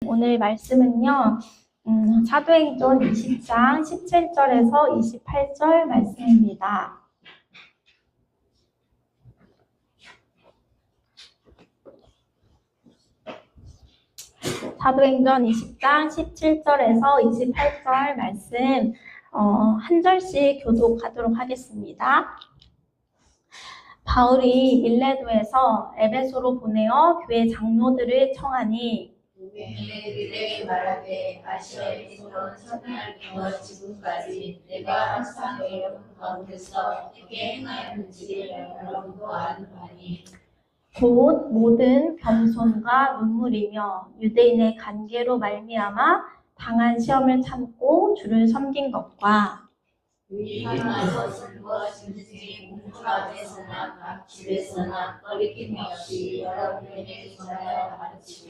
오늘 말씀은요, 사도행전 20장 17절에서 28절 말씀입니다. 사도행전 20장 17절에서 28절 말씀 한 절씩 교독하도록 하겠습니다. 바울이 밀레도에서 에베소로 보내어 교회 장로들을 청하니 그들에게 말하되 아시아에서 첫날부터 지금까지 내가 항상 여러분 가운데서 어떻게 행하였는지를 여러분도 아는 바니 곧 모든 겸손과 눈물이며 유대인의 관계로 말미암아 당한 시험을 참고 주를 섬긴 것과 유익한 것은 무엇인지 공부하에서나 각 집에서나 거리낌 없이 여러분에게 전하여 가르치고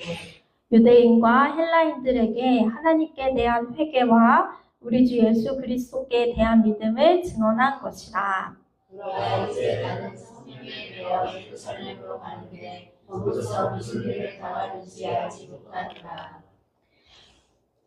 유대인과 헬라인들에게 하나님께 대한 회개와 우리 주 예수 그리스도께 대한 믿음을 증언한 것이라. 그러나 이제 나는 성령에 대하여 예루살렘으로 가는데 거기서 무슨 일을 당하는지 알지 못하노라.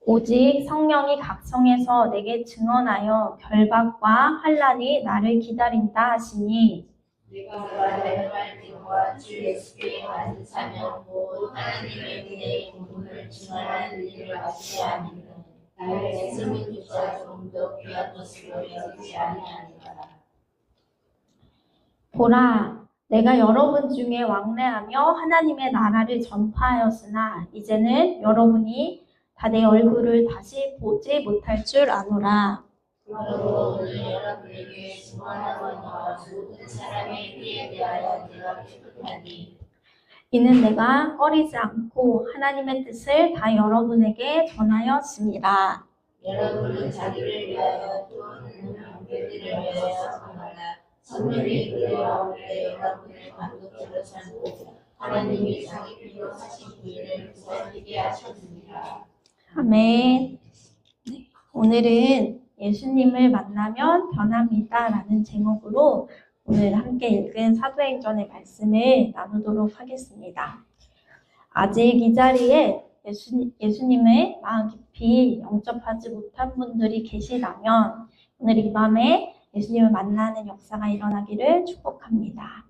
오직 성령이 각성해서 내게 증언하여 결박과 환난이 나를 기다린다 하시니 내가 내 말씀과 주 예수께 받은 사명 곧 하나님의 은혜의 복음을 증언하는 일을 마치지 아니면 나의 생명조차 좀 더 귀한 것으로 여기지 아니하니라. 보라, 내가 여러분 중에 왕래하며 하나님의 나라를 전파하였으나 이제는 여러분이 다 내 얼굴을 다시 보지 못할 줄 아노라. 그러므로 오늘 여러분에게 증언하거나 모든 사람의 피에 대하여 내가 기쁘다니 이는 내가 꺼리지 않고 하나님의 뜻을 다 여러분에게 전하였습니다. 여러분은 자기를 위하여 또는 형제들을 위하여 하거나 성령이 그대와 함께 여러분의 감독자로 삼고 하나님이 자기 필요 하신 일을 부서지게 하셨습니다. 아멘. 네, 오늘은 예수님을 만나면 변합니다 라는 제목으로 오늘 함께 읽은 사도행전의 말씀을 나누도록 하겠습니다. 아직 이 자리에 예수님을 마음 깊이 영접하지 못한 분들이 계시다면 오늘 이 밤에 예수님을 만나는 역사가 일어나기를 축복합니다.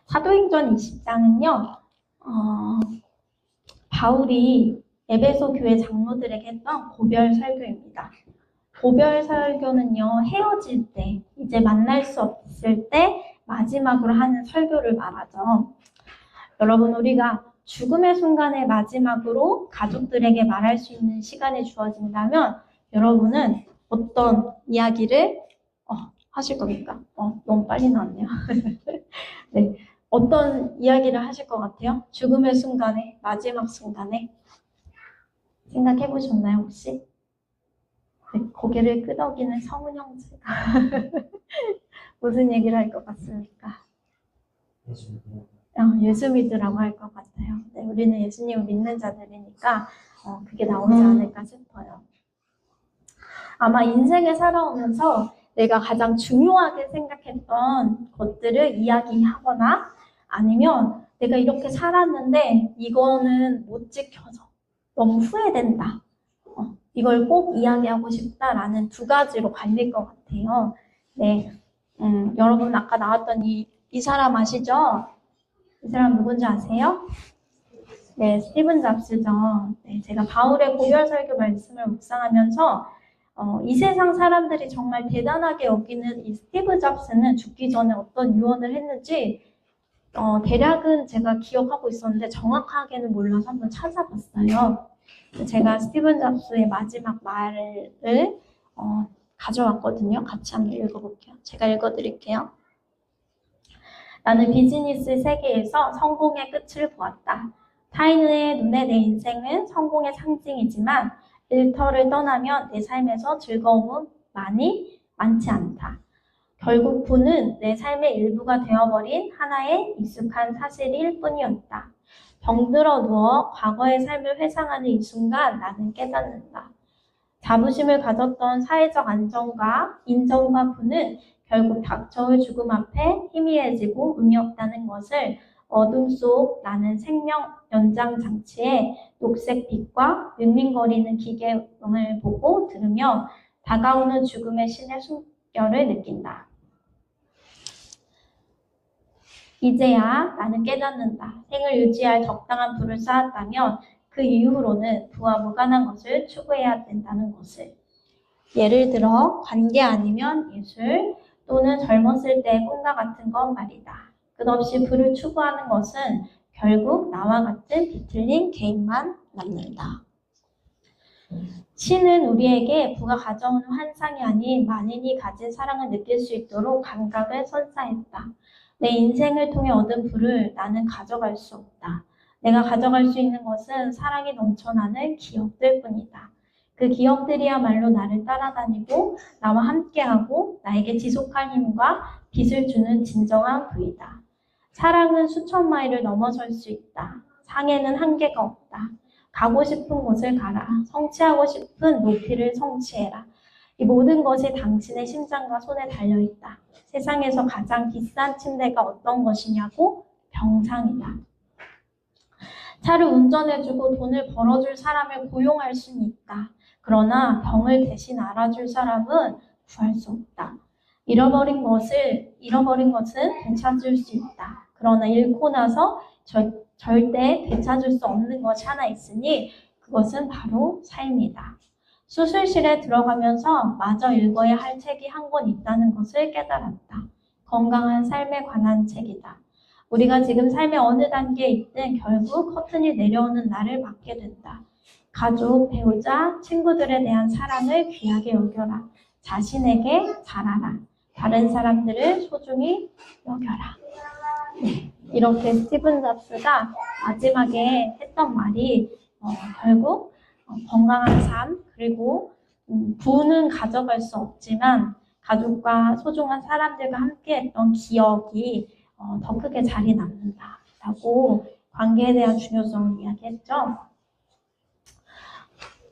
사도행전 20장은요. 바울이 에베소 교회 장로들에게 했던 고별 설교입니다. 고별 설교는요, 헤어질 때, 이제 만날 수 없을 때 마지막으로 하는 설교를 말하죠. 여러분, 우리가 죽음의 순간에 마지막으로 가족들에게 말할 수 있는 시간이 주어진다면 여러분은 어떤 이야기를 하실 겁니까? 너무 빨리 나왔네요. 네, 어떤 이야기를 하실 것 같아요? 죽음의 순간에, 마지막 순간에 생각해 보셨나요, 혹시? 네, 고개를 끄덕이는 성은 형제가 무슨 얘기를 할 것 같습니까? 예수 믿으라고 할 것 같아요. 네, 우리는 예수님을 믿는 자들이니까 그게 나오지 않을까 싶어요. 아마 인생을 살아오면서 내가 가장 중요하게 생각했던 것들을 이야기하거나 아니면 내가 이렇게 살았는데 이거는 못 지켜서 너무 후회된다. 이걸 꼭 이야기하고 싶다라는 두 가지로 갈릴 것 같아요. 네, 여러분 아까 나왔던 이 사람 아시죠? 이 사람 누군지 아세요? 네, 스티븐 잡스죠. 네, 제가 바울의 고별 설교 말씀을 묵상하면서 이 세상 사람들이 정말 대단하게 여기는 이 스티브 잡스는 죽기 전에 어떤 유언을 했는지 대략은 제가 기억하고 있었는데 정확하게는 몰라서 한번 찾아봤어요. 제가 스티븐 잡스의 마지막 말을 가져왔거든요. 같이 한번 읽어볼게요. 제가 읽어드릴게요. 나는 비즈니스 세계에서 성공의 끝을 보았다. 타인의 눈에 내 인생은 성공의 상징이지만 일터를 떠나면 내 삶에서 즐거움은 많지 않다. 결국 부는 내 삶의 일부가 되어버린 하나의 익숙한 사실일 뿐이었다. 병들어 누워 과거의 삶을 회상하는 이 순간 나는 깨닫는다. 자부심을 가졌던 사회적 안정과 인정과 부는 결국 닥쳐올 죽음 앞에 희미해지고 의미 없다는 것을 어둠 속 나는 생명 연장 장치에 녹색 빛과 윙윙거리는 기계음을 보고 들으며 다가오는 죽음의 신의 숨결을 느낀다. 이제야 나는 깨닫는다. 생을 유지할 적당한 부를 쌓았다면 그 이후로는 부와 무관한 것을 추구해야 된다는 것을. 예를 들어 관계 아니면 예술 또는 젊었을 때의 꿈과 같은 것 말이다. 끝없이 부를 추구하는 것은 결국 나와 같은 비틀린 개인만 남는다. 신은 우리에게 부가 가져오는 환상이 아닌 만인이 가진 사랑을 느낄 수 있도록 감각을 선사했다. 내 인생을 통해 얻은 부를 나는 가져갈 수 없다. 내가 가져갈 수 있는 것은 사랑이 넘쳐나는 기억들 뿐이다. 그 기억들이야말로 나를 따라다니고 나와 함께하고 나에게 지속할 힘과 빛을 주는 진정한 부이다. 사랑은 수천 마일을 넘어설 수 있다. 상에는 한계가 없다. 가고 싶은 곳을 가라. 성취하고 싶은 높이를 성취해라. 이 모든 것이 당신의 심장과 손에 달려있다. 세상에서 가장 비싼 침대가 어떤 것이냐고? 병상이다. 차를 운전해주고 돈을 벌어줄 사람을 고용할 수는 있다. 그러나 병을 대신 알아줄 사람은 구할 수 없다. 잃어버린 것은 되찾을 수 있다. 그러나 잃고 나서 절대 되찾을 수 없는 것이 하나 있으니 그것은 바로 삶이다. 수술실에 들어가면서 마저 읽어야 할 책이 한 권 있다는 것을 깨달았다. 건강한 삶에 관한 책이다. 우리가 지금 삶의 어느 단계에 있든 결국 커튼이 내려오는 날을 맞게 된다. 가족, 배우자, 친구들에 대한 사랑을 귀하게 여겨라. 자신에게 잘하라. 다른 사람들을 소중히 여겨라. 네, 이렇게 스티븐 잡스가 마지막에 했던 말이 결국 건강한 삶 그리고 부는 가져갈 수 없지만 가족과 소중한 사람들과 함께했던 기억이 더 크게 자리 남는다라고 관계에 대한 중요성을 이야기했죠.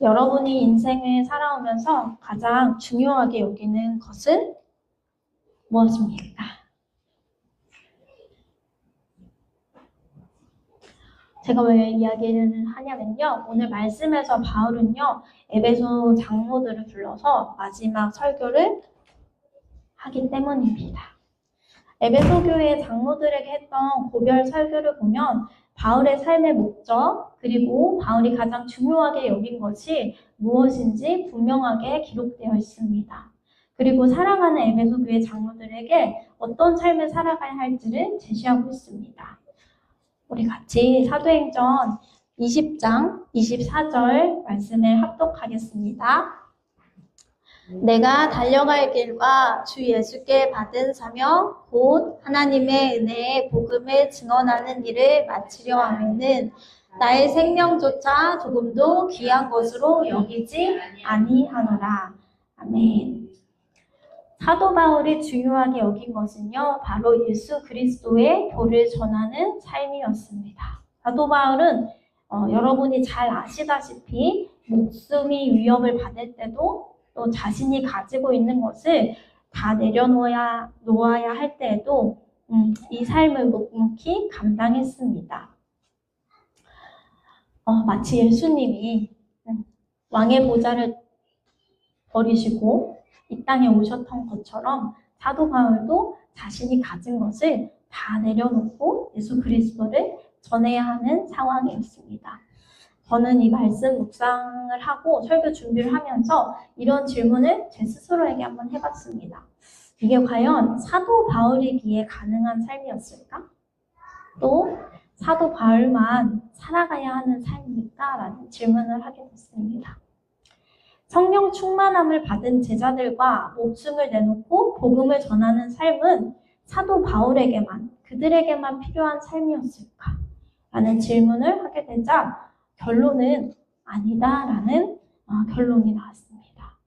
여러분이 인생을 살아오면서 가장 중요하게 여기는 것은 무엇입니까? 제가 왜 이야기를 하냐면요. 오늘 말씀에서 바울은요. 에베소 장로들을 불러서 마지막 설교를 하기 때문입니다. 에베소 교회 장로들에게 했던 고별 설교를 보면 바울의 삶의 목적 그리고 바울이 가장 중요하게 여긴 것이 무엇인지 분명하게 기록되어 있습니다. 그리고 사랑하는 에베소 교회 장로들에게 어떤 삶을 살아가야 할지를 제시하고 있습니다. 우리 같이 사도행전 20장 24절 말씀을 합독하겠습니다. 내가 달려갈 길과 주 예수께 받은 사명 곧 하나님의 은혜의 복음을 증언하는 일을 마치려 하면은 나의 생명조차 조금도 귀한 것으로 여기지 아니하노라. 아멘. 사도 바울이 중요하게 여긴 것은요, 바로 예수 그리스도의 도를 전하는 삶이었습니다. 사도 바울은 여러분이 잘 아시다시피 목숨이 위협을 받을 때도 또 자신이 가지고 있는 것을 다 내려놓아야 할 때에도 이 삶을 묵묵히 감당했습니다. 마치 예수님이 왕의 보좌를 버리시고 이 땅에 오셨던 것처럼 사도 바울도 자신이 가진 것을 다 내려놓고 예수 그리스도를 전해야 하는 상황이었습니다. 저는 이 말씀 묵상을 하고 설교 준비를 하면서 이런 질문을 제 스스로에게 한번 해봤습니다. 이게 과연 사도 바울이기에 가능한 삶이었을까? 또 사도 바울만 살아가야 하는 삶일까? 라는 질문을 하게 됐습니다. 성령 충만함을 받은 제자들과 목숨을 내놓고 복음을 전하는 삶은 사도 바울에게만, 그들에게만 필요한 삶이었을까? 라는 질문을 하게 되자 결론은 아니다라는 결론이 나왔습니다.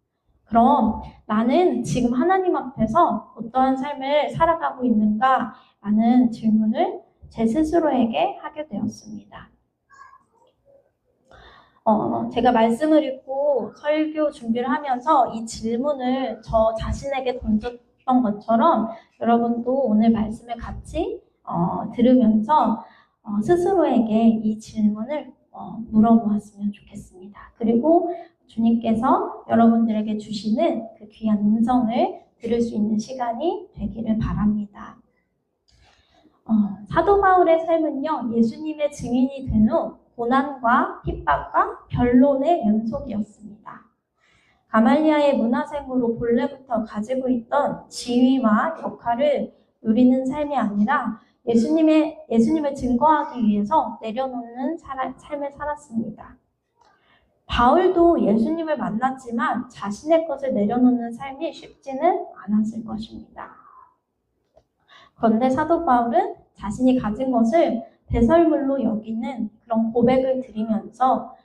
그럼 나는 지금 하나님 앞에서 어떠한 삶을 살아가고 있는가? 라는 질문을 제 스스로에게 하게 되었습니다. 제가 말씀을 읽고 설교 준비를 하면서 이 질문을 저 자신에게 던졌던 것처럼 여러분도 오늘 말씀을 같이 들으면서 스스로에게 이 질문을 물어보았으면 좋겠습니다. 그리고 주님께서 여러분들에게 주시는 그 귀한 음성을 들을 수 있는 시간이 되기를 바랍니다. 사도 바울의 삶은요, 예수님의 증인이 된 후 고난과 핍박과 변론의 연속이었습니다. 가말리아의 문화생으로 본래부터 가지고 있던 지위와 역할을 누리는 삶이 아니라 예수님을 증거하기 위해서 내려놓는 삶을 살았습니다. 바울도 예수님을 만났지만 자신의 것을 내려놓는 삶이 쉽지는 않았을 것입니다. 그런데 사도 바울은 자신이 가진 것을 배설물로 여기는 그런 고백을 드리면서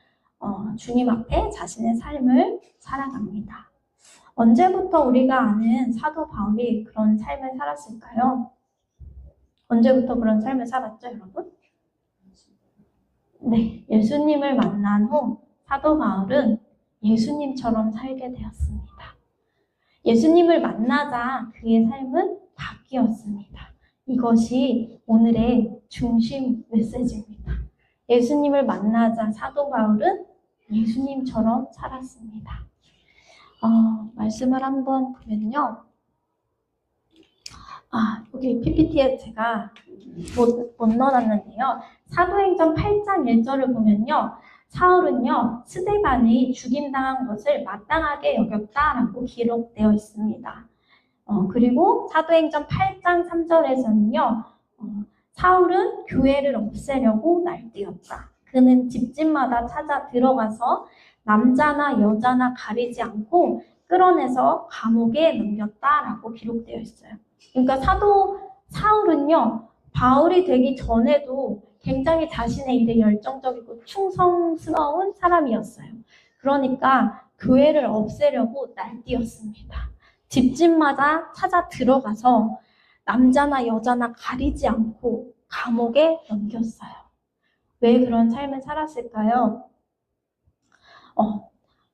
주님 앞에 자신의 삶을 살아갑니다. 언제부터 우리가 아는 사도 바울이 그런 삶을 살았을까요? 언제부터 그런 삶을 살았죠, 여러분? 네, 예수님을 만난 후 사도 바울은 예수님처럼 살게 되었습니다. 예수님을 만나자 그의 삶은 바뀌었습니다. 이것이 오늘의 중심 메시지입니다. 예수님을 만나자 사도 바울은 예수님처럼 살았습니다. 말씀을 한번 보면요. 여기 PPT에 제가 못 넣어놨는데요. 사도행전 8장 1절을 보면요. 사울은요, 스데반이 죽임당한 것을 마땅하게 여겼다라고 기록되어 있습니다. 그리고 사도행전 8장 3절에서는요, 사울은 교회를 없애려고 날뛰었다. 그는 집집마다 찾아 들어가서 남자나 여자나 가리지 않고 끌어내서 감옥에 넘겼다라고 기록되어 있어요. 그러니까 사울은요, 바울이 되기 전에도 굉장히 자신의 일에 열정적이고 충성스러운 사람이었어요. 그러니까 교회를 없애려고 날뛰었습니다. 집집마다 찾아 들어가서 남자나 여자나 가리지 않고 감옥에 넘겼어요. 왜 그런 삶을 살았을까요?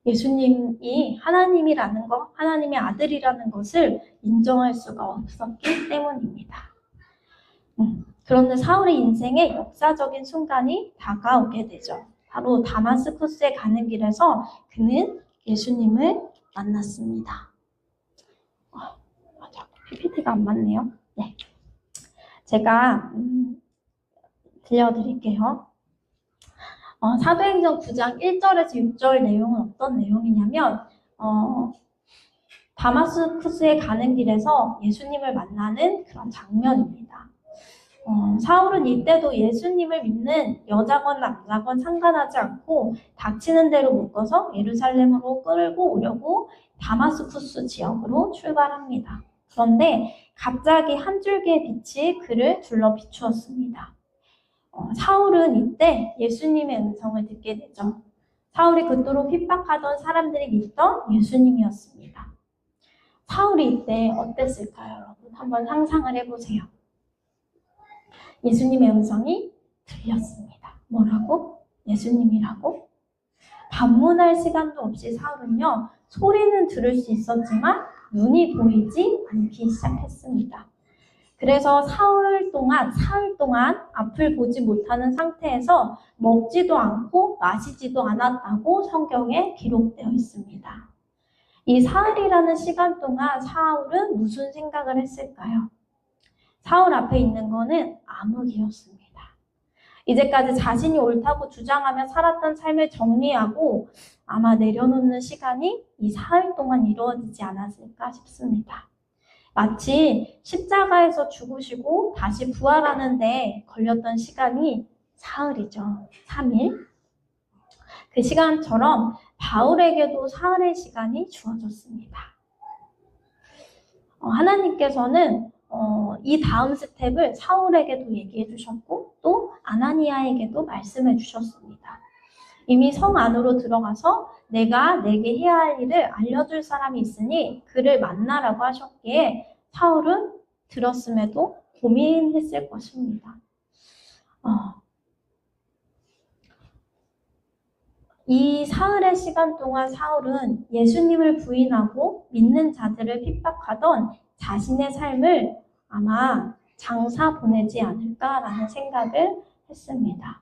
예수님이 하나님이라는 것, 하나님의 아들이라는 것을 인정할 수가 없었기 때문입니다. 그런데 사울의 인생에 역사적인 순간이 다가오게 되죠. 바로 다마스쿠스에 가는 길에서 그는 예수님을 만났습니다. PPT가 안 맞네요. 네, 제가 들려드릴게요. 사도행전 9장 1절에서 6절 내용은 어떤 내용이냐면 다마스쿠스에 가는 길에서 예수님을 만나는 그런 장면입니다. 사울은 이때도 예수님을 믿는 여자건 남자건 상관하지 않고 닥치는 대로 묶어서 예루살렘으로 끌고 오려고 다마스쿠스 지역으로 출발합니다. 그런데 갑자기 한 줄기의 빛이 그를 둘러 비추었습니다. 사울은 이때 예수님의 음성을 듣게 되죠. 사울이 그토록 핍박하던 사람들이 믿던 예수님이었습니다. 사울이 이때 어땠을까요, 여러분? 한번 상상을 해보세요. 예수님의 음성이 들렸습니다. 뭐라고? 예수님이라고? 반문할 시간도 없이 사울은요, 소리는 들을 수 있었지만 눈이 보이지 않기 시작했습니다. 그래서 사흘 동안 앞을 보지 못하는 상태에서 먹지도 않고 마시지도 않았다고 성경에 기록되어 있습니다. 이 사흘이라는 시간 동안 사울은 무슨 생각을 했을까요? 사울 앞에 있는 거는 암흑이었습니다. 이제까지 자신이 옳다고 주장하며 살았던 삶을 정리하고 아마 내려놓는 시간이 이 사흘 동안 이루어지지 않았을까 싶습니다. 마치 십자가에서 죽으시고 다시 부활하는 데 걸렸던 시간이 사흘이죠. 3일. 그 시간처럼 바울에게도 사흘의 시간이 주어졌습니다. 하나님께서는 이 다음 스텝을 사울에게도 얘기해 주셨고 또 아나니아에게도 말씀해 주셨습니다. 이미 성 안으로 들어가서 내가 내게 해야 할 일을 알려줄 사람이 있으니 그를 만나라고 하셨기에 사울은 들었음에도 고민했을 것입니다. 이 사흘의 시간 동안 사울은 예수님을 부인하고 믿는 자들을 핍박하던 자신의 삶을 아마 장사 보내지 않을까라는 생각을 했습니다.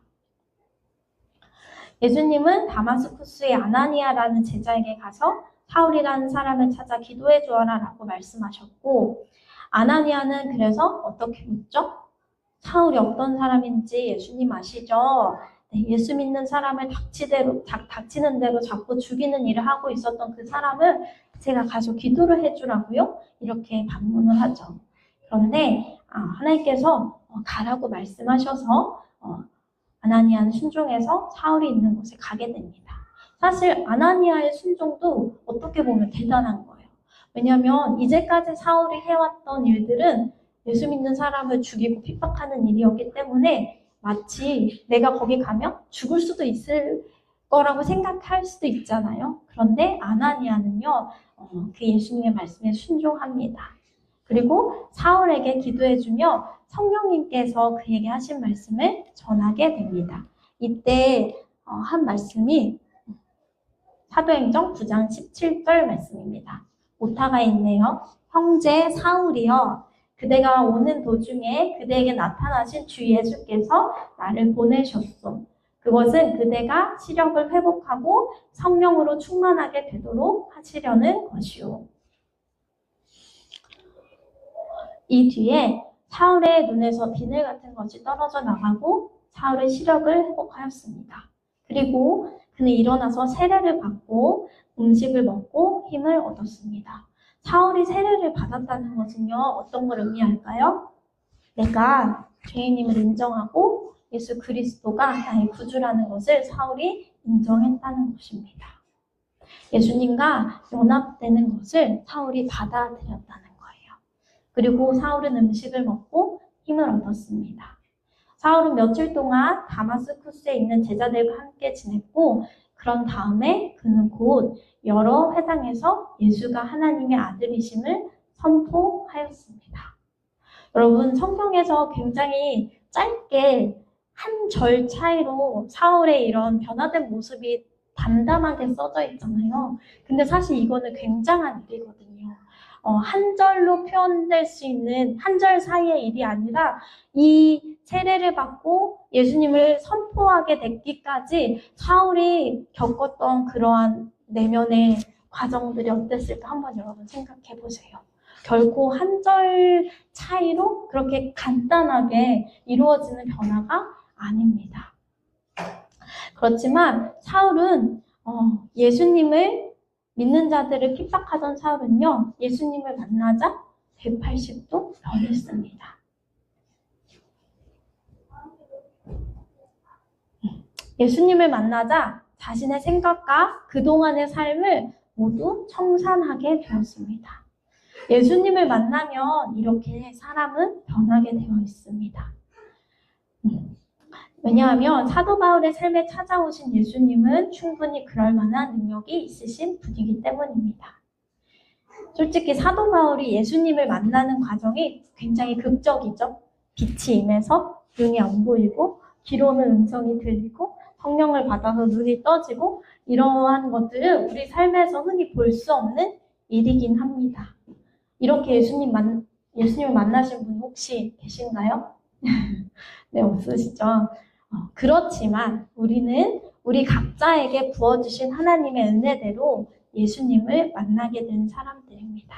예수님은 다마스쿠스의 아나니아라는 제자에게 가서 사울이라는 사람을 찾아 기도해 주어라 라고 말씀하셨고, 아나니아는 그래서 어떻게 묻죠? 사울이 어떤 사람인지 예수님 아시죠? 네, 예수 믿는 사람을 닥치는 대로 자꾸 죽이는 일을 하고 있었던 그 사람을 제가 가서 기도를 해주라고요? 이렇게 반문을 하죠. 그런데 하나님께서 가라고 말씀하셔서 아나니아는 순종해서 사울이 있는 곳에 가게 됩니다. 사실 아나니아의 순종도 어떻게 보면 대단한 거예요. 왜냐하면 이제까지 사울이 해왔던 일들은 예수 믿는 사람을 죽이고 핍박하는 일이었기 때문에 마치 내가 거기 가면 죽을 수도 있을 거라고 생각할 수도 있잖아요. 그런데 아나니아는요, 그 예수님의 말씀에 순종합니다. 그리고 사울에게 기도해주며 성령님께서 그에게 하신 말씀을 전하게 됩니다. 이때 한 말씀이 사도행전 9장 17절 말씀입니다. 오타가 있네요. 형제 사울이여, 그대가 오는 도중에 그대에게 나타나신 주 예수께서 나를 보내셨소. 그것은 그대가 시력을 회복하고 성령으로 충만하게 되도록 하시려는 것이오. 이 뒤에 사울의 눈에서 비늘 같은 것이 떨어져 나가고 사울의 시력을 회복하였습니다. 그리고 그는 일어나서 세례를 받고 음식을 먹고 힘을 얻었습니다. 사울이 세례를 받았다는 것은요, 어떤 걸 의미할까요? 내가 죄인임을 인정하고 예수 그리스도가 나의 구주라는 것을 사울이 인정했다는 것입니다. 예수님과 연합되는 것을 사울이 받아들였다는 거예요. 그리고 사울은 음식을 먹고 힘을 얻었습니다. 사울은 며칠 동안 다마스쿠스에 있는 제자들과 함께 지냈고, 그런 다음에 그는 곧 여러 회당에서 예수가 하나님의 아들이심을 선포하였습니다. 여러분, 성경에서 굉장히 짧게 한 절 차이로 사울의 이런 변화된 모습이 담담하게 써져 있잖아요. 근데 사실 이거는 굉장한 일이거든요. 한 절로 표현될 수 있는 한 절 사이의 일이 아니라 이 세례를 받고 예수님을 선포하게 됐기까지 사울이 겪었던 그러한 내면의 과정들이 어땠을까 한번 여러분 생각해 보세요. 결코 한 절 차이로 그렇게 간단하게 이루어지는 변화가 아닙니다. 그렇지만 사울은 예수님을 믿는 자들을 핍박하던 사울은요, 예수님을 만나자 180도 변했습니다. 예수님을 만나자 자신의 생각과 그동안의 삶을 모두 청산하게 되었습니다. 예수님을 만나면 이렇게 사람은 변하게 되어 있습니다. 왜냐하면 사도 바울의 삶에 찾아오신 예수님은 충분히 그럴 만한 능력이 있으신 분이기 때문입니다. 솔직히 사도 바울이 예수님을 만나는 과정이 굉장히 극적이죠. 빛이 임해서 눈이 안 보이고 귀로는 음성이 들리고 성령을 받아서 눈이 떠지고 이러한 것들은 우리 삶에서 흔히 볼 수 없는 일이긴 합니다. 이렇게 예수님을 만나신 분 혹시 계신가요? 네, 없으시죠? 그렇지만 우리는 우리 각자에게 부어주신 하나님의 은혜대로 예수님을 만나게 된 사람들입니다.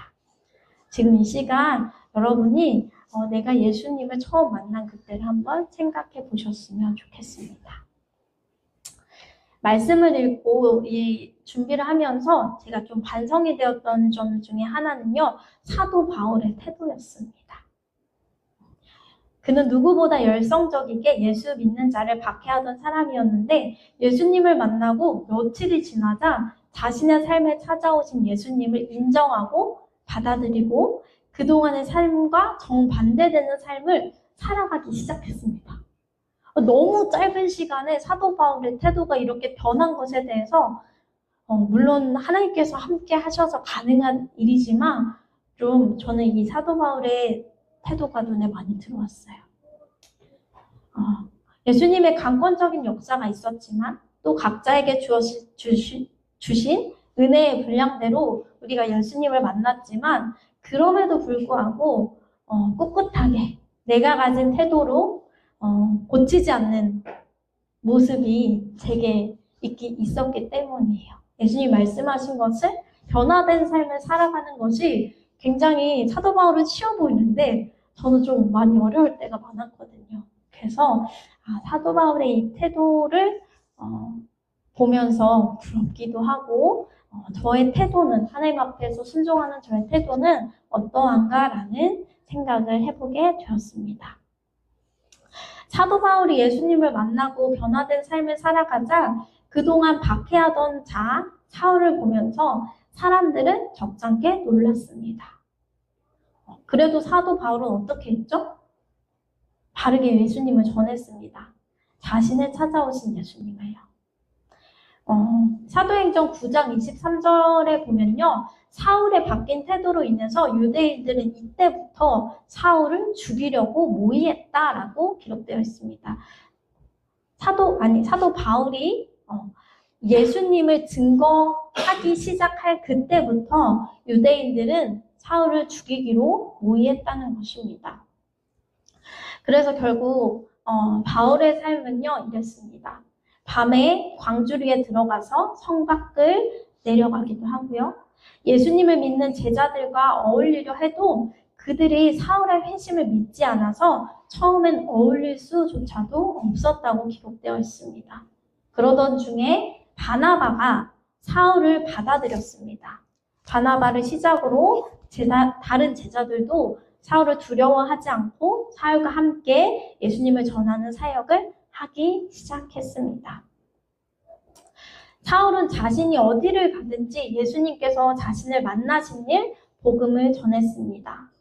지금 이 시간 여러분이 내가 예수님을 처음 만난 그때를 한번 생각해 보셨으면 좋겠습니다. 말씀을 읽고 이 준비를 하면서 제가 좀 반성이 되었던 점 중에 하나는요, 사도 바울의 태도였습니다. 그는 누구보다 열성적이게 예수 믿는 자를 박해하던 사람이었는데 예수님을 만나고 며칠이 지나자 자신의 삶에 찾아오신 예수님을 인정하고 받아들이고 그동안의 삶과 정반대되는 삶을 살아가기 시작했습니다. 너무 짧은 시간에 사도 바울의 태도가 이렇게 변한 것에 대해서 물론 하나님께서 함께 하셔서 가능한 일이지만 좀 저는 이 사도 바울의 태도가 눈에 많이 들어왔어요. 예수님의 강권적인 역사가 있었지만 또 각자에게 주신 은혜의 분량대로 우리가 예수님을 만났지만 그럼에도 불구하고 꿋꿋하게 내가 가진 태도로 고치지 않는 모습이 제게 있었기 때문이에요. 예수님 말씀하신 것을 변화된 삶을 살아가는 것이 굉장히 사도 바울은 쉬워 보이는데 저는 좀 많이 어려울 때가 많았거든요. 그래서 사도 바울의 이 태도를 보면서 부럽기도 하고 저의 태도는 하나님 앞에서 순종하는 저의 태도는 어떠한가라는 생각을 해보게 되었습니다. 사도 바울이 예수님을 만나고 변화된 삶을 살아가자 그동안 박해하던 자 사울을 보면서 사람들은 적잖게 놀랐습니다. 그래도 사도 바울은 어떻게 했죠? 바르게 예수님을 전했습니다. 자신을 찾아오신 예수님을요. 사도행전 9장 23절에 보면요. 사울의 바뀐 태도로 인해서 유대인들은 이때부터 사울을 죽이려고 모의했다라고 기록되어 있습니다. 사도 바울이 예수님을 증거하기 시작할 그때부터 유대인들은 사울을 죽이기로 모의했다는 것입니다. 그래서 결국 바울의 삶은요 이랬습니다. 밤에 광주리에 들어가서 성 밖을 내려가기도 하고요. 예수님을 믿는 제자들과 어울리려 해도 그들이 사울의 회심을 믿지 않아서 처음엔 어울릴 수조차도 없었다고 기록되어 있습니다. 그러던 중에 바나바가 사울을 받아들였습니다. 바나바를 시작으로 다른 제자들도 사울을 두려워하지 않고 사울과 함께 예수님을 전하는 사역을 하기 시작했습니다. 사울은 자신이 어디를 가든지 예수님께서 자신을 만나신 일, 복음을 전했습니다.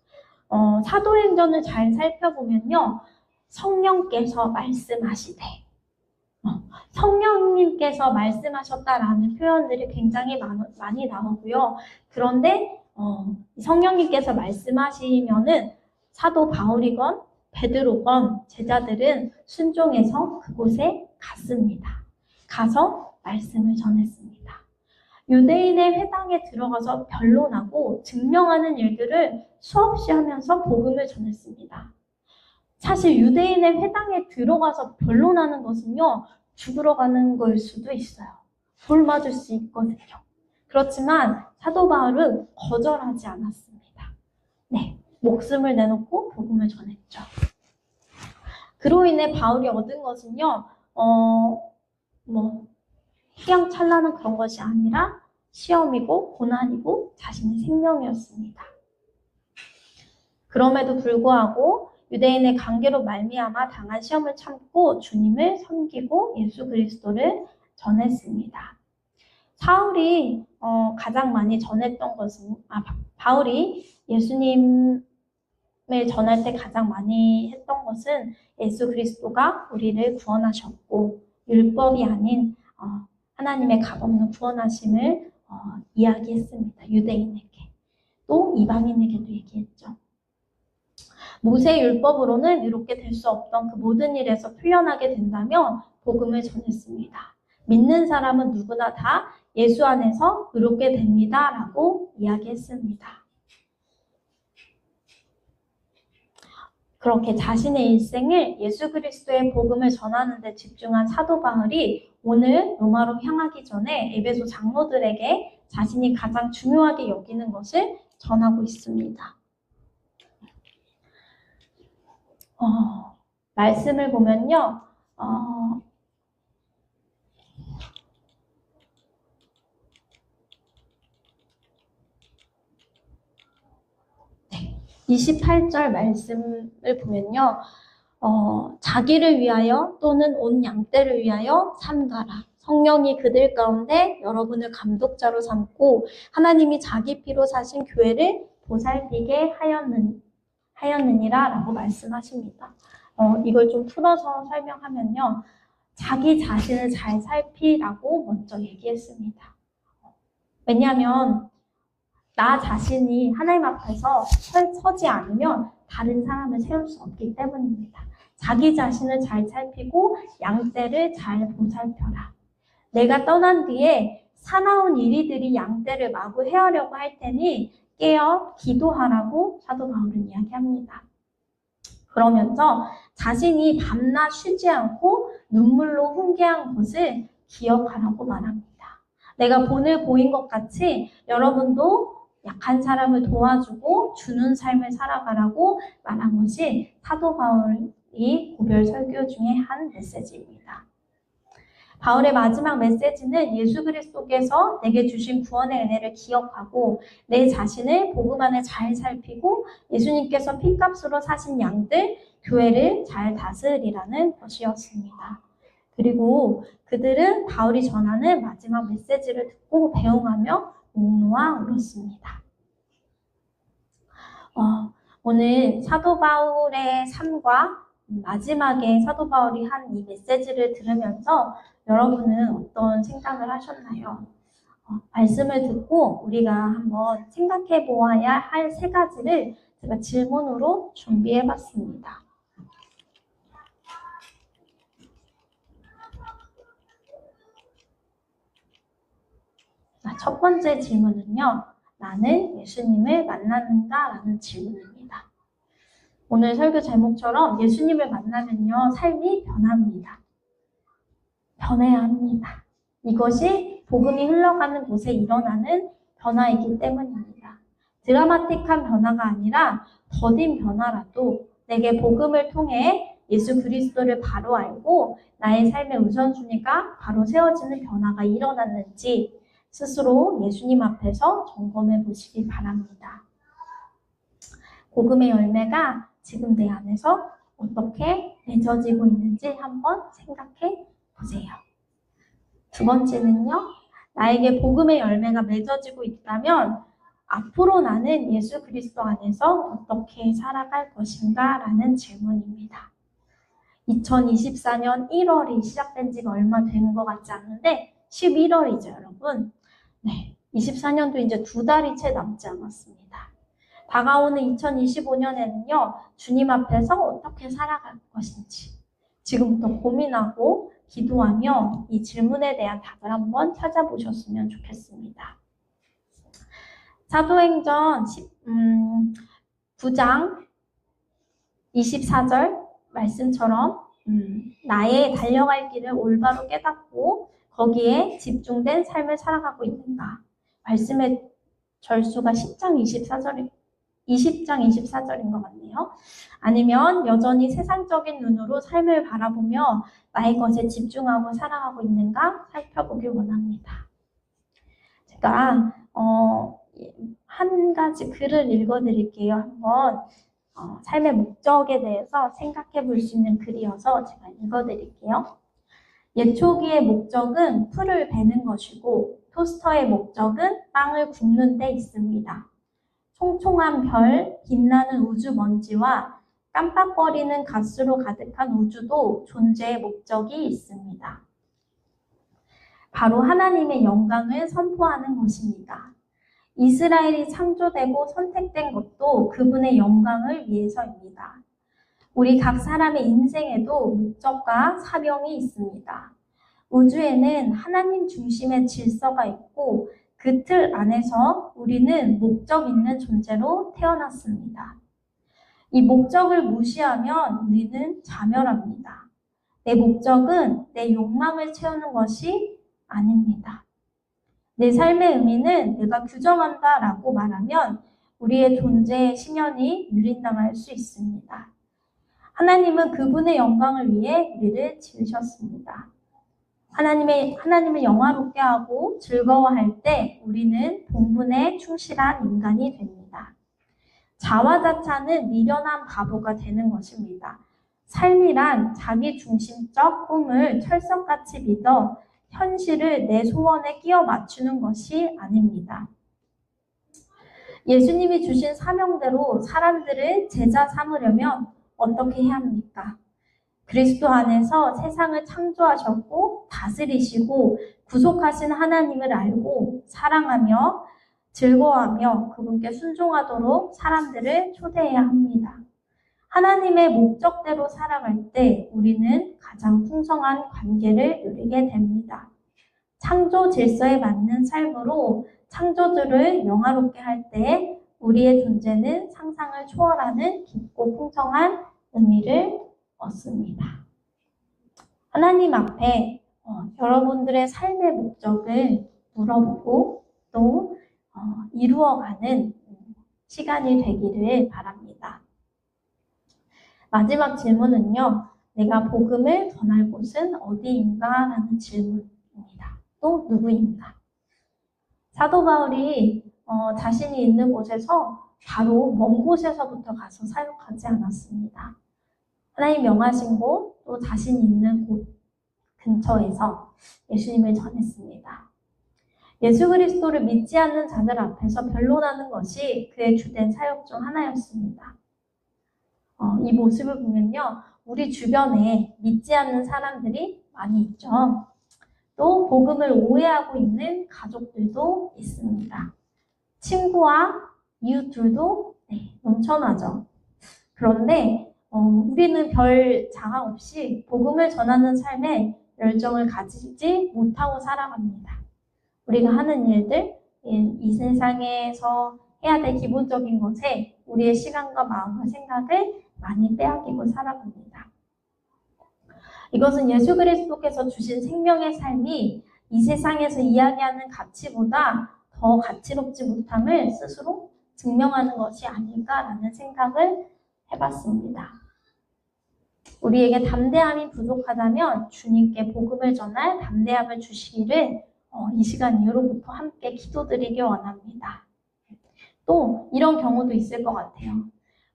사도행전을 잘 살펴보면요. 성령께서 말씀하시되 성령님께서 말씀하셨다라는 표현들이 굉장히 많이 나오고요. 그런데 성령님께서 말씀하시면은 사도 바울이건 베드로건 제자들은 순종해서 그곳에 갔습니다. 가서 말씀을 전했습니다. 유대인의 회당에 들어가서 변론하고 증명하는 일들을 수없이 하면서 복음을 전했습니다. 사실 유대인의 회당에 들어가서 변론하는 것은요, 죽으러 가는 걸 수도 있어요. 돌 맞을 수 있거든요. 그렇지만 사도 바울은 거절하지 않았습니다. 네, 목숨을 내놓고 복음을 전했죠. 그로 인해 바울이 얻은 것은요, 휘황찬란한 그런 것이 아니라 시험이고 고난이고 자신의 생명이었습니다. 그럼에도 불구하고 유대인의 관계로 말미암아 당한 시험을 참고 주님을 섬기고 예수 그리스도를 전했습니다. 사울이 가장 많이 전했던 것은 바울이 예수님을 전할 때 가장 많이 했던 것은 예수 그리스도가 우리를 구원하셨고 율법이 아닌 하나님의 값없는 구원하심을 이야기했습니다. 유대인에게 또 이방인에게도 얘기했죠. 모세의 율법으로는 이롭게 될 수 없던 그 모든 일에서 풀려나게 된다며 복음을 전했습니다. 믿는 사람은 누구나 다 예수 안에서 의롭게 됩니다. 라고 이야기했습니다. 그렇게 자신의 일생을 예수 그리스도의 복음을 전하는 데 집중한 사도 바울이 오늘 로마로 향하기 전에 에베소 장로들에게 자신이 가장 중요하게 여기는 것을 전하고 있습니다. 말씀을 보면요. 28절 말씀을 보면요. 자기를 위하여 또는 온 양떼를 위하여 삼가라. 성령이 그들 가운데 여러분을 감독자로 삼고 하나님이 자기 피로 사신 교회를 보살피게 하였느니라 라고 말씀하십니다. 이걸 좀 풀어서 설명하면요. 자기 자신을 잘 살피라고 먼저 얘기했습니다. 왜냐하면 나 자신이 하나님 앞에서 서지 않으면 다른 사람을 세울 수 없기 때문입니다. 자기 자신을 잘 살피고 양떼를 잘 보살펴라. 내가 떠난 뒤에 사나운 이리들이 양떼를 마구 헤아려고 할 테니 깨어 기도하라고 사도 바울은 이야기합니다. 그러면서 자신이 밤낮 쉬지 않고 눈물로 훈계한 것을 기억하라고 말합니다. 내가 본을 보인 것 같이 여러분도 약한 사람을 도와주고 주는 삶을 살아가라고 말한 것이 사도 바울이 고별 설교 중에 한 메시지입니다. 바울의 마지막 메시지는 예수 그리스도께서 내게 주신 구원의 은혜를 기억하고 내 자신을 복음 안에 잘 살피고 예수님께서 핏값으로 사신 양들, 교회를 잘 다스리라는 것이었습니다. 그리고 그들은 바울이 전하는 마지막 메시지를 듣고 배웅하며 옥노아 울었습니다. 오늘 사도 바울의 삶과 마지막에 사도 바울이 한 이 메시지를 들으면서 여러분은 어떤 생각을 하셨나요? 말씀을 듣고 우리가 한번 생각해 보아야 할 세 가지를 제가 질문으로 준비해 봤습니다. 첫 번째 질문은요. 나는 예수님을 만났는가? 라는 질문입니다. 오늘 설교 제목처럼 예수님을 만나면요. 삶이 변합니다. 변해야 합니다. 이것이 복음이 흘러가는 곳에 일어나는 변화이기 때문입니다. 드라마틱한 변화가 아니라 더딘 변화라도 내게 복음을 통해 예수 그리스도를 바로 알고 나의 삶의 우선순위가 바로 세워지는 변화가 일어났는지 스스로 예수님 앞에서 점검해 보시기 바랍니다. 복음의 열매가 지금 내 안에서 어떻게 맺어지고 있는지 한번 생각해 보세요. 두 번째는요, 나에게 복음의 열매가 맺어지고 있다면 앞으로 나는 예수 그리스도 안에서 어떻게 살아갈 것인가? 라는 질문입니다. 2024년 1월이 시작된 지가 얼마 된 것 같지 않은데 11월이죠, 여러분. 네, 24년도 이제 2달이 채 남지 않았습니다. 다가오는 2025년에는요, 주님 앞에서 어떻게 살아갈 것인지 지금부터 고민하고 기도하며 이 질문에 대한 답을 한번 찾아보셨으면 좋겠습니다. 사도행전 9장 24절 말씀처럼 나의 달려갈 길을 올바로 깨닫고 거기에 집중된 삶을 살아가고 있는가? 말씀의 절수가 10장 24절인 것 같네요. 아니면 여전히 세상적인 눈으로 삶을 바라보며 나의 것에 집중하고 살아가고 있는가 살펴보길 원합니다. 제가 한 가지 글을 읽어드릴게요. 한번 삶의 목적에 대해서 생각해 볼 수 있는 글이어서 제가 읽어드릴게요. 예초기의 목적은 풀을 베는 것이고 토스터의 목적은 빵을 굽는 데 있습니다. 총총한 별, 빛나는 우주 먼지와 깜빡거리는 가스로 가득한 우주도 존재의 목적이 있습니다. 바로 하나님의 영광을 선포하는 것입니다. 이스라엘이 창조되고 선택된 것도 그분의 영광을 위해서입니다. 우리 각 사람의 인생에도 목적과 사명이 있습니다. 우주에는 하나님 중심의 질서가 있고 그 틀 안에서 우리는 목적 있는 존재로 태어났습니다. 이 목적을 무시하면 우리는 자멸합니다. 내 목적은 내 욕망을 채우는 것이 아닙니다. 내 삶의 의미는 내가 규정한다라고 말하면 우리의 존재의 신현이 유린당할 수 있습니다. 하나님은 그분의 영광을 위해 우리를 지으셨습니다. 하나님을 영화롭게 하고 즐거워할 때 우리는 본분에 충실한 인간이 됩니다. 자화자찬은 미련한 바보가 되는 것입니다. 삶이란 자기중심적 꿈을 철석같이 믿어 현실을 내 소원에 끼워 맞추는 것이 아닙니다. 예수님이 주신 사명대로 사람들을 제자 삼으려면 어떻게 해야 합니까? 그리스도 안에서 세상을 창조하셨고 다스리시고 구속하신 하나님을 알고 사랑하며 즐거워하며 그분께 순종하도록 사람들을 초대해야 합니다. 하나님의 목적대로 살아갈 때 우리는 가장 풍성한 관계를 누리게 됩니다. 창조 질서에 맞는 삶으로 창조주를 영화롭게 할 때 우리의 존재는 상상을 초월하는 깊고 풍성한 의미를 얻습니다. 하나님 앞에 여러분들의 삶의 목적을 물어보고 또 이루어가는 시간이 되기를 바랍니다. 마지막 질문은요. 내가 복음을 전할 곳은 어디인가? 라는 질문입니다. 또 누구인가? 사도 바울이 자신이 있는 곳에서 바로 먼 곳에서부터 가서 사역하지 않았습니다. 하나님 명하신 곳, 또 자신이 있는 곳 근처에서 예수님을 전했습니다. 예수 그리스도를 믿지 않는 자들 앞에서 변론하는 것이 그의 주된 사역 중 하나였습니다. 이 모습을 보면요. 우리 주변에 믿지 않는 사람들이 많이 있죠. 또 복음을 오해하고 있는 가족들도 있습니다. 친구와 이웃들도 넘쳐나죠. 그런데 우리는 별 자각 없이 복음을 전하는 삶에 열정을 가지지 못하고 살아갑니다. 우리가 하는 일들, 이 세상에서 해야 될 기본적인 것에 우리의 시간과 마음과 생각을 많이 빼앗기고 살아갑니다. 이것은 예수 그리스도께서 주신 생명의 삶이 이 세상에서 이야기하는 가치보다 더 가치롭지 못함을 스스로 증명하는 것이 아닐까라는 생각을 해봤습니다. 우리에게 담대함이 부족하다면 주님께 복음을 전할 담대함을 주시기를 이 시간 이후로부터 함께 기도드리기 원합니다. 또 이런 경우도 있을 것 같아요.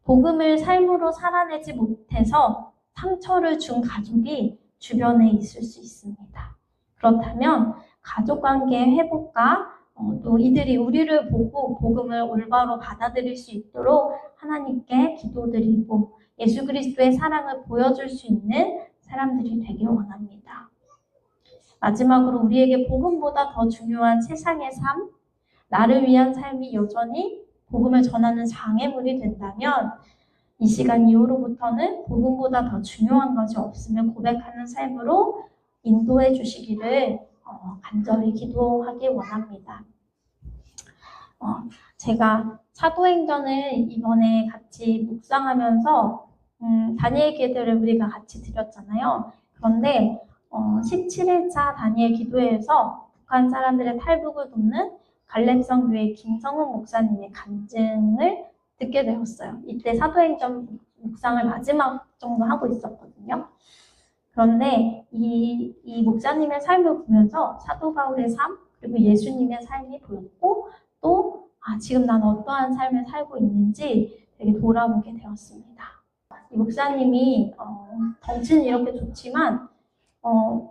복음을 삶으로 살아내지 못해서 상처를 준 가족이 주변에 있을 수 있습니다. 그렇다면 가족관계의 회복과 또 이들이 우리를 보고 복음을 올바로 받아들일 수 있도록 하나님께 기도드리고 예수 그리스도의 사랑을 보여줄 수 있는 사람들이 되길 원합니다. 마지막으로 우리에게 복음보다 더 중요한 세상의 삶, 나를 위한 삶이 여전히 복음을 전하는 장애물이 된다면 이 시간 이후로부터는 복음보다 더 중요한 것이 없음을 고백하는 삶으로 인도해 주시기를 간절히 기도하기 원합니다. 제가 사도행전을 이번에 같이 묵상하면서 다니엘 기도를 우리가 같이 드렸잖아요. 그런데 17일차 다니엘 기도회에서 북한 사람들의 탈북을 돕는 갈렙성 교회 김성훈 목사님의 간증을 듣게 되었어요. 이때 사도행전 묵상을 마지막 정도 하고 있었거든요. 그런데 이 목사님의 삶을 보면서 사도 바울의 삶, 그리고 예수님의 삶이 보였고 또 지금 난 어떠한 삶을 살고 있는지 되게 돌아보게 되었습니다. 이 목사님이 덩치는 이렇게 좋지만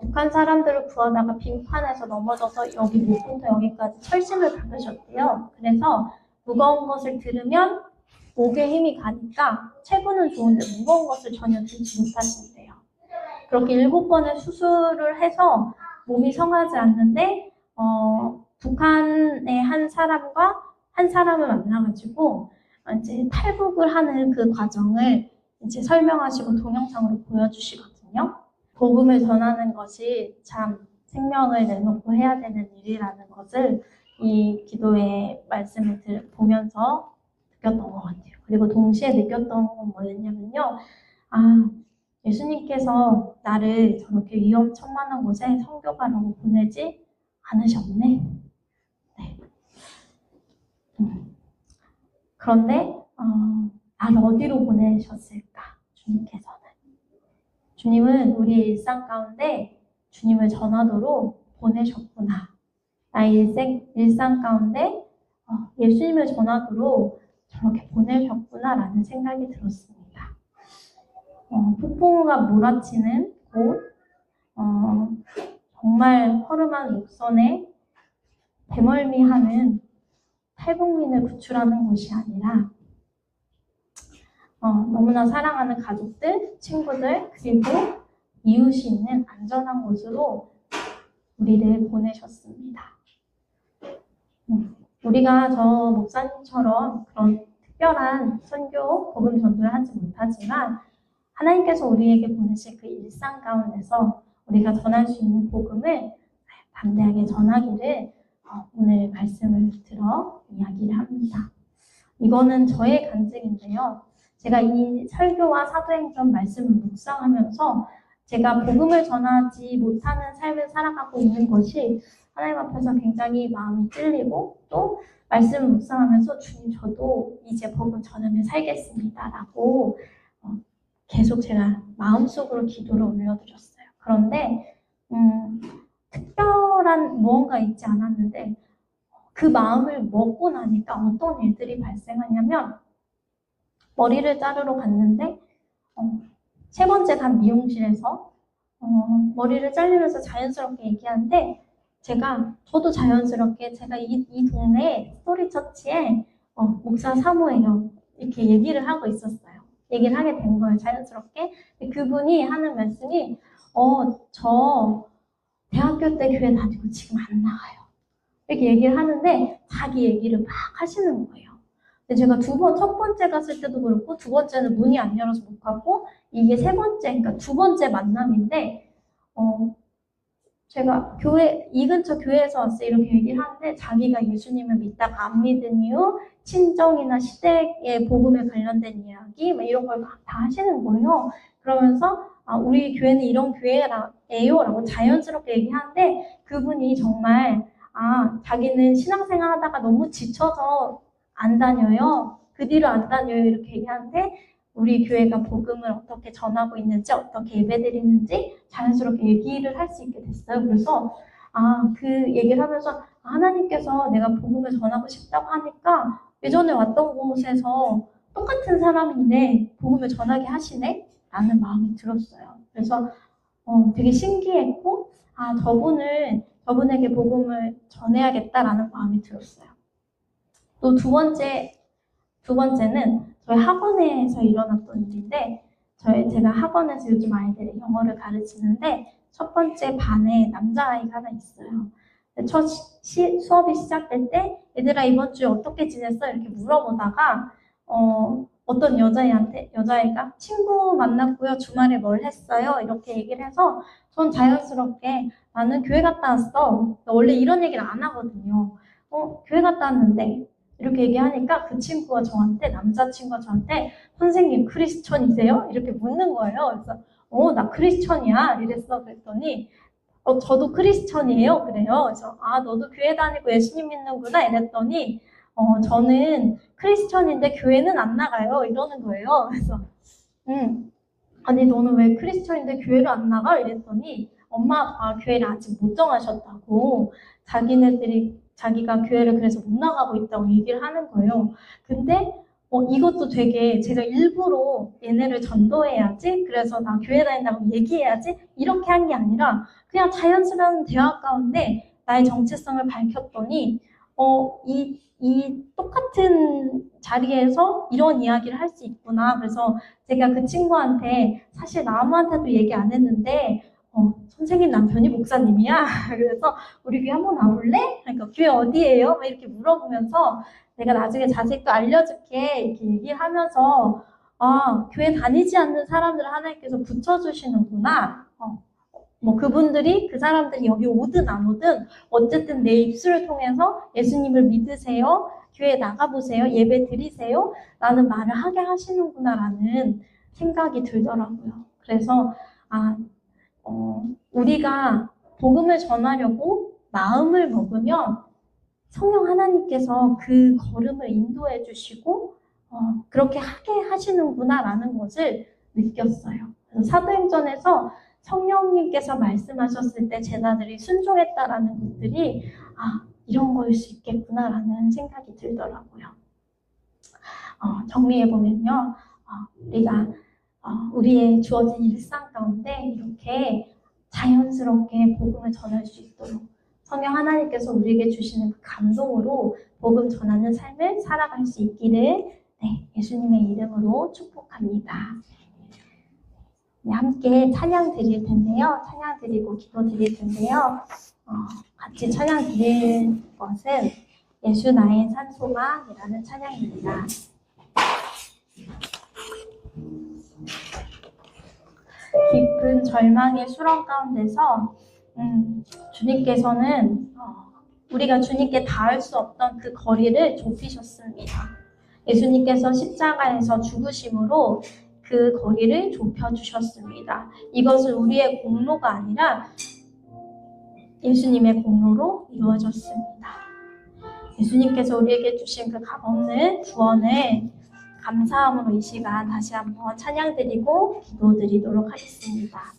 북한 사람들을 구하다가 빙판에서 넘어져서 여기 목부터 여기까지 철심을 박으셨대요. 그래서 무거운 것을 들으면 목에 힘이 가니까 체구는 좋은데 무거운 것을 전혀 들지 못하신대요. 그렇게 7번의 수술을 해서 몸이 성하지 않는데 북한의 한 사람과 한 사람을 만나가지고 이제 탈북을 하는 그 과정을 이제 설명하시고 동영상으로 보여주시거든요. 복음을 전하는 것이 참 생명을 내놓고 해야 되는 일이라는 것을 이 기도의 말씀을 보면서 느꼈던 것 같아요. 그리고 동시에 느꼈던 건 뭐였냐면요. 예수님께서 나를 저렇게 위험천만한 곳에 선교가라고 보내지 않으셨네. 네. 그런데 나를 어디로 보내셨을까? 주님께서는. 주님은 우리의 일상 가운데 주님을 전하도록 보내셨구나. 나의 일상 가운데 예수님을 전하도록 저렇게 보내셨구나라는 생각이 들었습니다. 폭풍우가 몰아치는 곳, 정말 허름한 목선에 배멀미하는 탈북민을 구출하는 곳이 아니라 너무나 사랑하는 가족들, 친구들, 그리고 이웃이 있는 안전한 곳으로 우리를 보내셨습니다. 우리가 저 목사님처럼 그런 특별한 선교, 복음 전도를 하지 못하지만 하나님께서 우리에게 보내신 그 일상 가운데서 우리가 전할 수 있는 복음을 담대하게 전하기를 오늘 말씀을 들어 이야기를 합니다. 이거는 저의 간증인데요. 제가 이 설교와 사도행전 말씀을 묵상하면서 제가 복음을 전하지 못하는 삶을 살아가고 있는 것이 하나님 앞에서 굉장히 마음이 찔리고 또 말씀을 묵상하면서 주님 저도 이제 복음 전하며 살겠습니다 라고 계속 제가 마음속으로 기도를 올려드렸어요. 그런데 특별한 무언가 있지 않았는데 그 마음을 먹고 나니까 어떤 일들이 발생하냐면 머리를 자르러 갔는데 세 번째 간 미용실에서 머리를 자르면서 자연스럽게 얘기하는데 저도 자연스럽게 제가 이 동네 스토리 처치에 목사 사모예요. 이렇게 얘기를 하고 있었어요. 얘기를 하게 된 거예요. 자연스럽게. 그분이 하는 말씀이 저 대학교 때 교회 다니고 지금 안 나가요. 이렇게 얘기를 하는데 자기 얘기를 막 하시는 거예요. 근데 제가 첫 번째 갔을 때도 그렇고 두 번째는 문이 안 열어서 못 갔고 이게 세 번째, 그러니까 두 번째 만남인데 제가 이 근처 교회에서 왔어요. 이렇게 얘기를 하는데 자기가 예수님을 믿다가 안 믿은 이유, 친정이나 시댁의 복음에 관련된 이야기 막 이런 걸 다 하시는 거예요. 그러면서 우리 교회는 이런 교회예요 라고 자연스럽게 얘기하는데 그분이 정말 자기는 신앙생활 하다가 너무 지쳐서 안 다녀요. 그 뒤로 안 다녀요. 이렇게 얘기하는데 우리 교회가 복음을 어떻게 전하고 있는지 어떻게 예배드리는지 자연스럽게 얘기를 할 수 있게 됐어요. 그래서 그 얘기를 하면서 하나님께서 내가 복음을 전하고 싶다고 하니까 예전에 왔던 곳에서 똑같은 사람인데 복음을 전하게 하시네? 라는 마음이 들었어요. 그래서 되게 신기했고 저분에게 복음을 전해야겠다라는 마음이 들었어요. 또 두 번째는 저희 학원에서 일어났던 일인데 제가 학원에서 요즘 아이들의 영어를 가르치는데 첫 번째 반에 남자아이가 하나 있어요. 첫 수업이 시작될 때 얘들아 이번 주에 어떻게 지냈어? 이렇게 물어보다가 어떤 여자애가 친구 만났고요. 주말에 뭘 했어요? 이렇게 얘기를 해서 전 자연스럽게 나는 교회 갔다 왔어. 원래 이런 얘기를 안 하거든요. 교회 갔다 왔는데 이렇게 얘기하니까 남자친구가 저한테 선생님 크리스천이세요? 이렇게 묻는 거예요. 그래서 나 크리스천이야 이랬어. 그랬더니 저도 크리스천이에요. 그래요. 그래서 너도 교회 다니고 예수님 믿는구나 이랬더니 저는 크리스천인데 교회는 안 나가요. 이러는 거예요. 그래서 아니 너는 왜 크리스천인데 교회를 안 나가? 이랬더니 엄마 아빠가 교회를 아직 못 정하셨다고 자기가 교회를 그래서 못 나가고 있다고 얘기를 하는 거예요. 근데 이것도 되게 제가 일부러 얘네를 전도해야지 그래서 나 교회 다닌다고 얘기해야지 이렇게 한 게 아니라 그냥 자연스러운 대화 가운데 나의 정체성을 밝혔더니 이 똑같은 자리에서 이런 이야기를 할 수 있구나. 그래서 제가 그 친구한테 사실 아무한테도 얘기 안 했는데 선생님 남편이 목사님이야. 그래서 우리 교회 한번 와볼래? 그러니까 교회 어디예요? 막 이렇게 물어보면서 내가 나중에 자세히 또 알려줄게 이렇게 얘기하면서 교회 다니지 않는 사람들을 하나님께서 붙여주시는구나. 그 사람들이 여기 오든 안 오든 어쨌든 내 입술을 통해서 예수님을 믿으세요. 교회 나가보세요. 예배 드리세요. 라는 말을 하게 하시는구나라는 생각이 들더라고요. 그래서 우리가 복음을 전하려고 마음을 먹으면 성령 하나님께서 그 걸음을 인도해 주시고 그렇게 하게 하시는구나라는 것을 느꼈어요. 그래서 사도행전에서 성령님께서 말씀하셨을 때 제자들이 순종했다라는 것들이 이런 거일 수 있겠구나라는 생각이 들더라고요. 정리해보면요. 우리가 우리의 주어진 일상 가운데 이렇게 자연스럽게 복음을 전할 수 있도록 성령 하나님께서 우리에게 주시는 그 감동으로 복음 전하는 삶을 살아갈 수 있기를 예수님의 이름으로 축복합니다. 함께 찬양 드릴 텐데요. 찬양 드리고 기도 드릴 텐데요. 같이 찬양 드릴 것은 예수 나의 산소망이라는 찬양입니다. 깊은 절망의 수렁 가운데서 주님께서는 우리가 주님께 닿을 수 없던 그 거리를 좁히셨습니다. 예수님께서 십자가에서 죽으심으로 그 거리를 좁혀주셨습니다. 이것은 우리의 공로가 아니라 예수님의 공로로 이루어졌습니다. 예수님께서 우리에게 주신 그 값없는 구원을 감사함으로 이 시간 다시 한번 찬양드리고 기도드리도록 하겠습니다.